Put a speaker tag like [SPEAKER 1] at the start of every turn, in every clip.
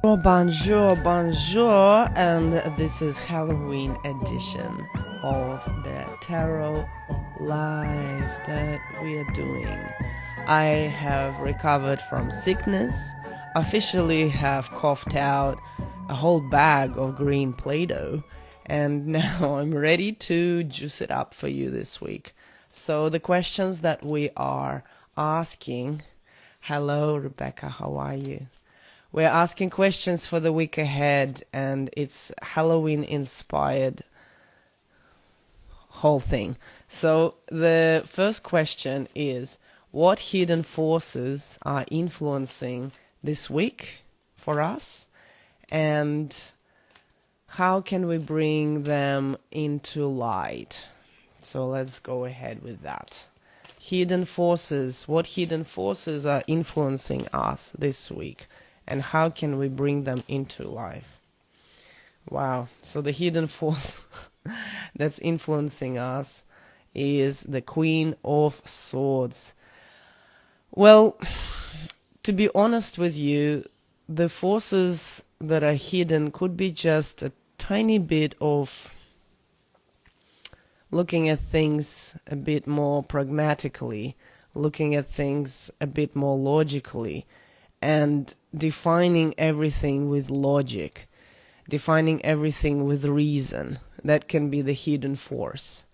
[SPEAKER 1] Bonjour, bonjour, and this is Halloween edition of the Tarot Live that we are doing. I have recovered from sickness, officially have coughed out a whole bag of green play-doh, and now I'm ready to juice it up for you this week. So the questions that we are asking, hello Rebecca, how are you? We're asking questions for the week ahead, and it's Halloween inspired whole thing. So the first question is, what hidden forces are influencing this week for us, and how can we bring them into light? So let's go ahead with that. Hidden forces. What hidden forces are influencing us this week? And how can we bring them into life? Wow. So the hidden force that's influencing us is the Queen of Swords. Well, to be honest with you, the forces that are hidden could be just a tiny bit of looking at things a bit more pragmatically, looking at things a bit more logically, and defining everything with logic, defining everything with reason. That can be the hidden force.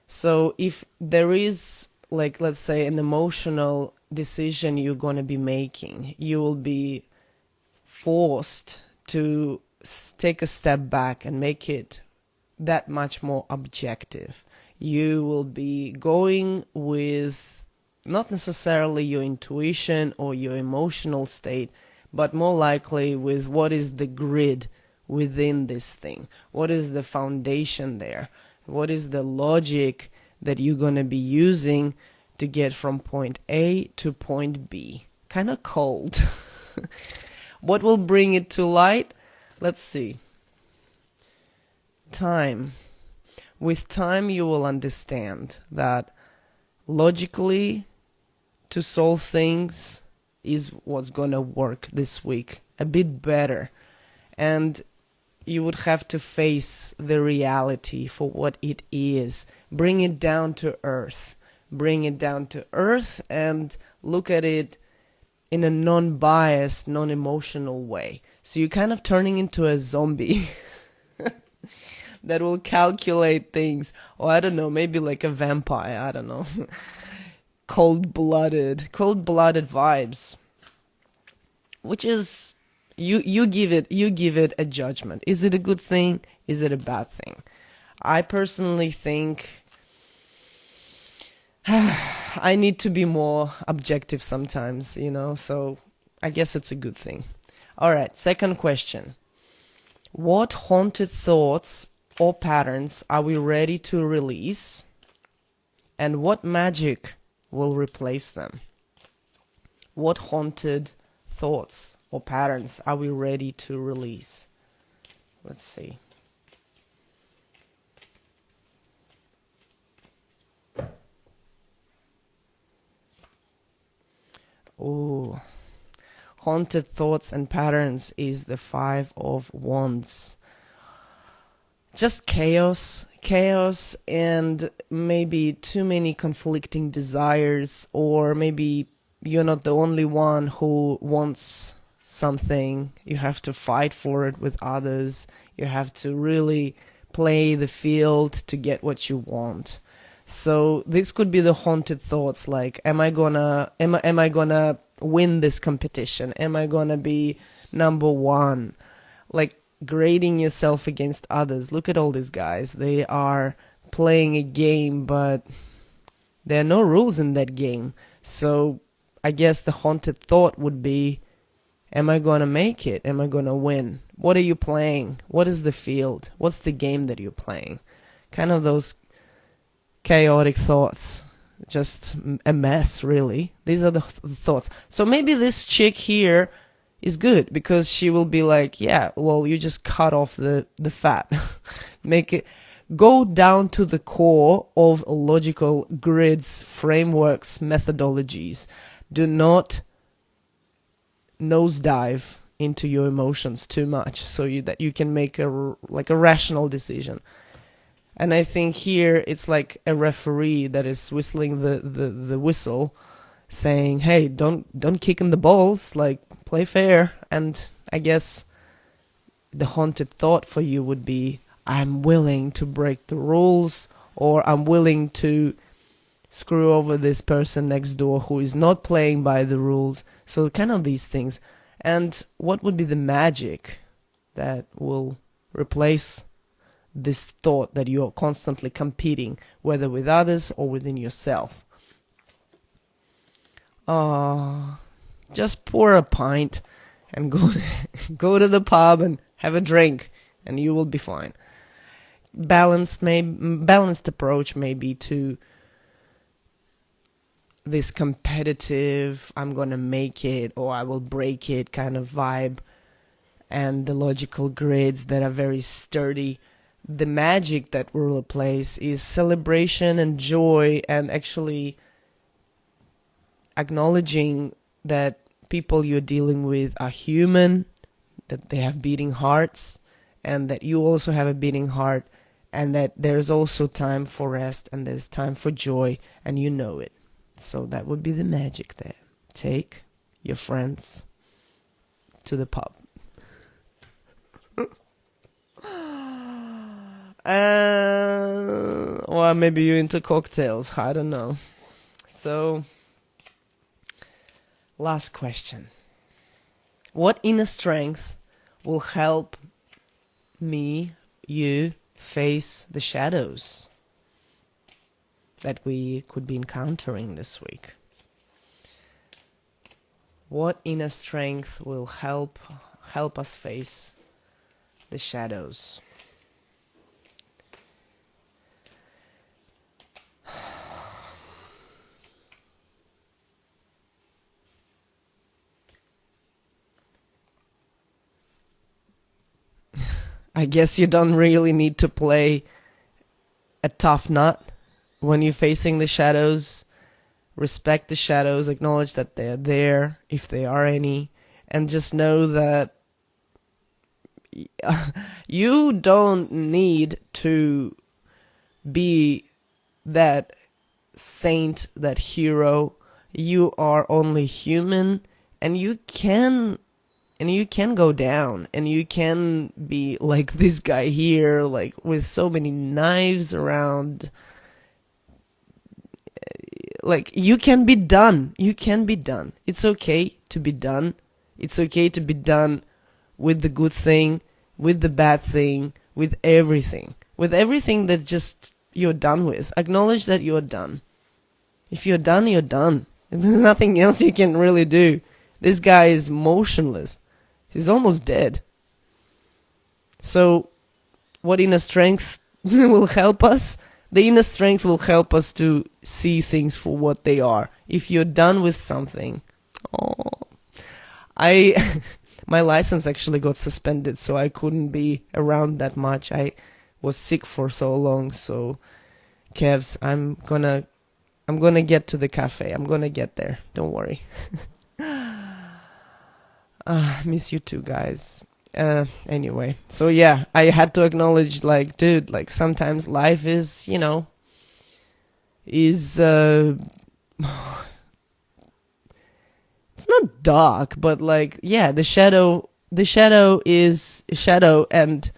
[SPEAKER 1] So if there is, like, let's say, an emotional decision you're going to be making, you will be forced to take a step back and make it that much more objective. You will be going with not necessarily your intuition or your emotional state, but more likely with what is the grid within this thing. What is the foundation there? What is the logic that you're going to be using to get from point A to point B? Kind of cold. What will bring it to light? Let's see. Time. With time, you will understand that logically, to solve things is what's gonna work this week a bit better, and you would have to face the reality for what it is. Bring it down to earth. And look at it in a non-biased, non-emotional way. So you're kind of turning into a zombie that will calculate things, or I don't know, maybe like a vampire, I don't know. cold-blooded vibes, which is you give it a judgment. Is it a good thing? Is it a bad thing? I personally think I need to be more objective sometimes, so I guess it's a good thing. All right, second question. What haunted thoughts or patterns are we ready to release, and what magic will replace them? What haunted thoughts or patterns are we ready to release? Let's see. Oh, haunted thoughts and patterns is the Five of Wands. Just chaos, and maybe too many conflicting desires, or maybe you're not the only one who wants something. You have to fight for it with others. You have to really play the field to get what you want. So this could be the haunted thoughts, like, am I gonna win this competition? Am I gonna be number one? Like, grading yourself against others. Look at all these guys. They are playing a game, but there are no rules in that game. So I guess the haunted thought would be, am I gonna make it? Am I gonna win? What are you playing? What is the field? What's the game that you're playing? Kind of those chaotic thoughts. Just a mess, really. These are the thoughts. So maybe this chick here is good, because she will be like, yeah, well, you just cut off the fat. Make it go down to the core of logical grids, frameworks, methodologies. Do not nosedive into your emotions too much, so that you can make a rational decision. And I think here it's like a referee that is whistling the whistle, saying, hey, don't kick in the balls, like, play fair. And I guess the haunted thought for you would be, I'm willing to break the rules, or I'm willing to screw over this person next door who is not playing by the rules. So kind of these things. And what would be the magic that will replace this thought that you're constantly competing, whether with others or within yourself? Just pour a pint and go to the pub and have a drink, and you will be fine. Balanced approach maybe to this competitive, I'm gonna make it or I will break it kind of vibe, and the logical grids that are very sturdy. The magic that will replace is celebration and joy, and actually acknowledging that people you're dealing with are human, that they have beating hearts, and that you also have a beating heart, and that there's also time for rest and there's time for joy, and you know it. So that would be the magic there. Take your friends to the pub. Or maybe you're into cocktails, I don't know. So, last question. What inner strength will help you face the shadows that we could be encountering this week? What inner strength will help us face the shadows? I guess you don't really need to play a tough nut when you're facing the shadows. Respect the shadows, acknowledge that they're there, if there are any, and just know that you don't need to be that saint, that hero. You are only human, and you can go down, and you can be like this guy here, like with so many knives around. Like, you can be done. You can be done. It's okay to be done. It's okay to be done with the good thing, with the bad thing, with everything. With everything that just you're done with. Acknowledge that you're done. If you're done, you're done. There's nothing else you can really do. This guy is motionless. He's almost dead. So, what inner strength will help us? The inner strength will help us to see things for what they are. If you're done with something... my license actually got suspended, so I couldn't be around that much. I was sick for so long, so... Kevs, I'm gonna get to the cafe. I'm gonna get there. Don't worry. Miss you too, guys. Anyway, so yeah, I had to acknowledge, like, dude, like, sometimes life is, it's not dark, but like, yeah, the shadow is a shadow, and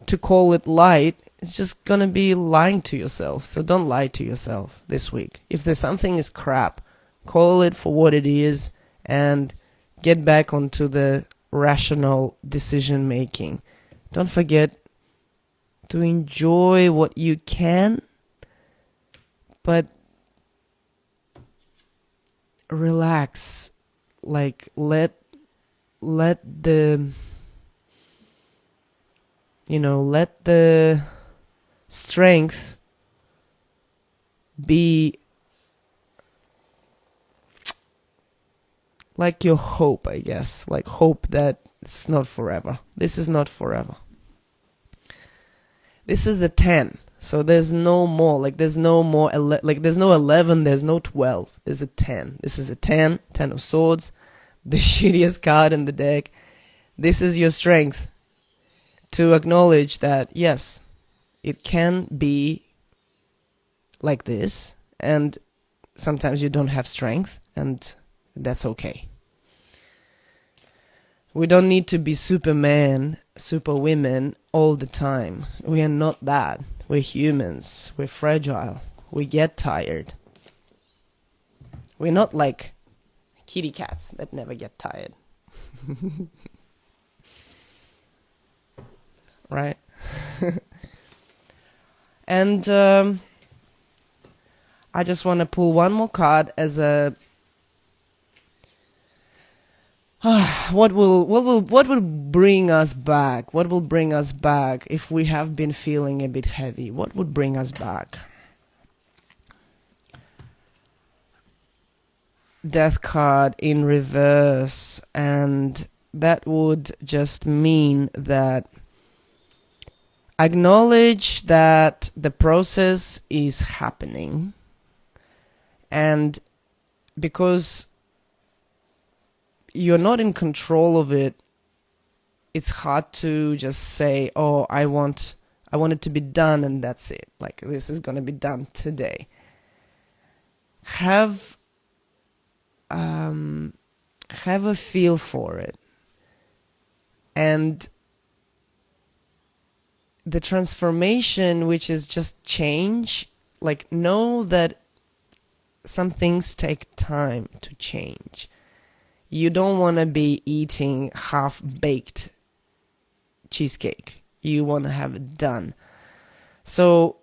[SPEAKER 1] to call it light, it's just gonna be lying to yourself. So don't lie to yourself this week. If there's something is crap, call it for what it is, and get back onto the rational decision making. Don't forget to enjoy what you can, but relax. Like, let the strength be like your hope, I guess. Like, hope that it's not forever. This is not forever. This is the 10. So there's no more. Like, there's no more. There's no 11. There's no 12. There's a 10. This is a 10. 10 of swords. the shittiest card in the deck, this is your strength to acknowledge that, yes, it can be like this, and sometimes you don't have strength, and that's okay. We don't need to be Superman, Superwomen all the time. We are not that. We're humans. We're fragile. We get tired. We're not like kitty cats that never get tired. Right? And I just want to pull one more card as a what will bring us back? What will bring us back if we have been feeling a bit heavy? What would bring us back? Death card in reverse, and that would just mean that acknowledge that the process is happening, and because you're not in control of it, it's hard to just say, oh, I want it to be done and that's it. Like, this is going to be done today. Have a feel for it. And the transformation, which is just change, like, know that some things take time to change. You don't want to be eating half-baked cheesecake. You want to have it done. So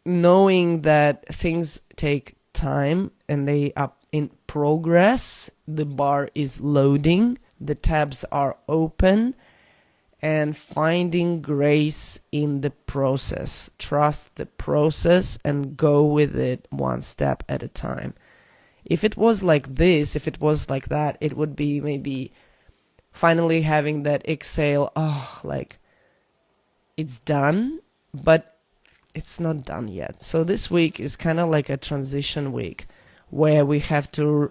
[SPEAKER 1] knowing that things take time and they are in progress, the bar is loading, the tabs are open, and finding grace in the process. Trust the process and go with it one step at a time. If it was like this, if it was like that, it would be maybe finally having that exhale, oh, like, it's done, but it's not done yet. So this week is kind of like a transition week where we have to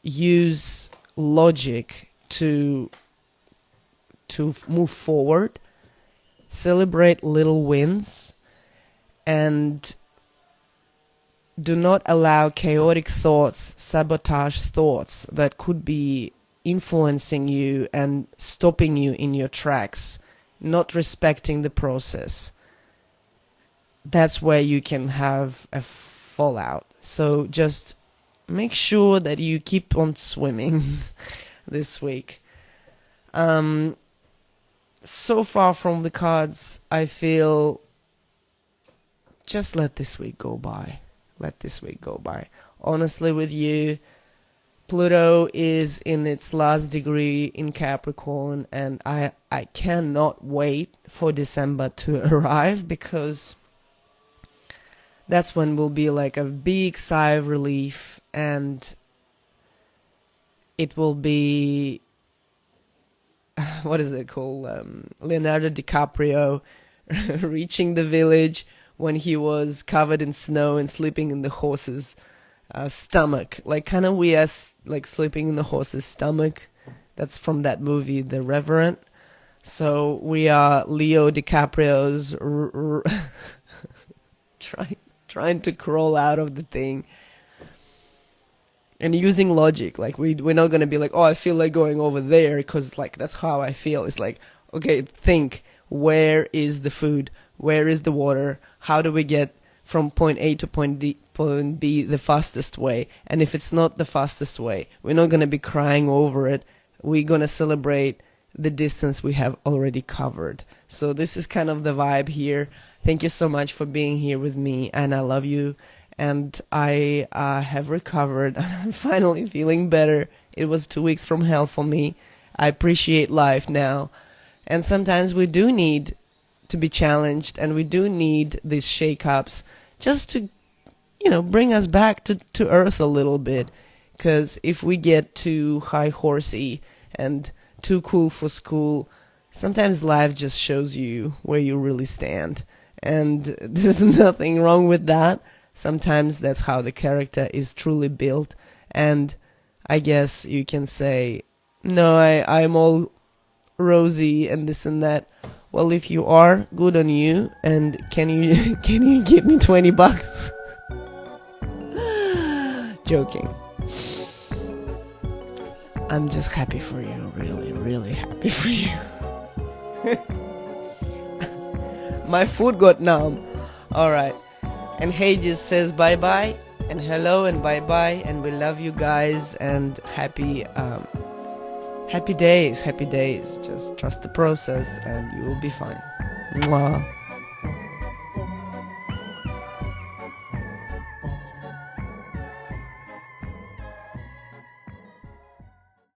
[SPEAKER 1] use logic to move forward, celebrate little wins, and do not allow chaotic thoughts, sabotage thoughts that could be influencing you and stopping you in your tracks, not respecting the process. That's where you can have a fallout. So just make sure that you keep on swimming this week. So far from the cards, I feel just let this week go by. Let this week go by. Honestly with you, Pluto is in its last degree in Capricorn, and I cannot wait for December to arrive, because that's when will be like a big sigh of relief, and it will be, what is it called? Leonardo DiCaprio reaching the village when he was covered in snow and sleeping in the horse's stomach. Like, kind of weird, like sleeping in the horse's stomach. That's from that movie, The Reverend. So we are Leo DiCaprio's trying to crawl out of the thing. And using logic. Like, we're not going to be like, oh, I feel like going over there, because, like, that's how I feel. It's like, okay, think, where is the food? Where is the water? How do we get from point A to point B the fastest way? And if it's not the fastest way, we're not going to be crying over it. We're going to celebrate the distance we have already covered. So this is kind of the vibe here. Thank you so much for being here with me, and I love you. And I have recovered. I'm finally feeling better. It was 2 weeks from hell for me. I appreciate life now. And sometimes we do need to be challenged, and we do need these shake-ups just to, bring us back to earth a little bit. Because if we get too high horsey and too cool for school, sometimes life just shows you where you really stand. And there's nothing wrong with that. Sometimes that's how the character is truly built. And I guess you can say, no, I'm all rosy and this and that. Well, if you are, good on you. And can you can you give me $20? Joking. I'm just happy for you, really, really happy for you. My foot got numb. Alright. And Hades says bye-bye, and hello and bye-bye, and we love you guys, and happy days. Just trust the process, and you will be fine. Mwah.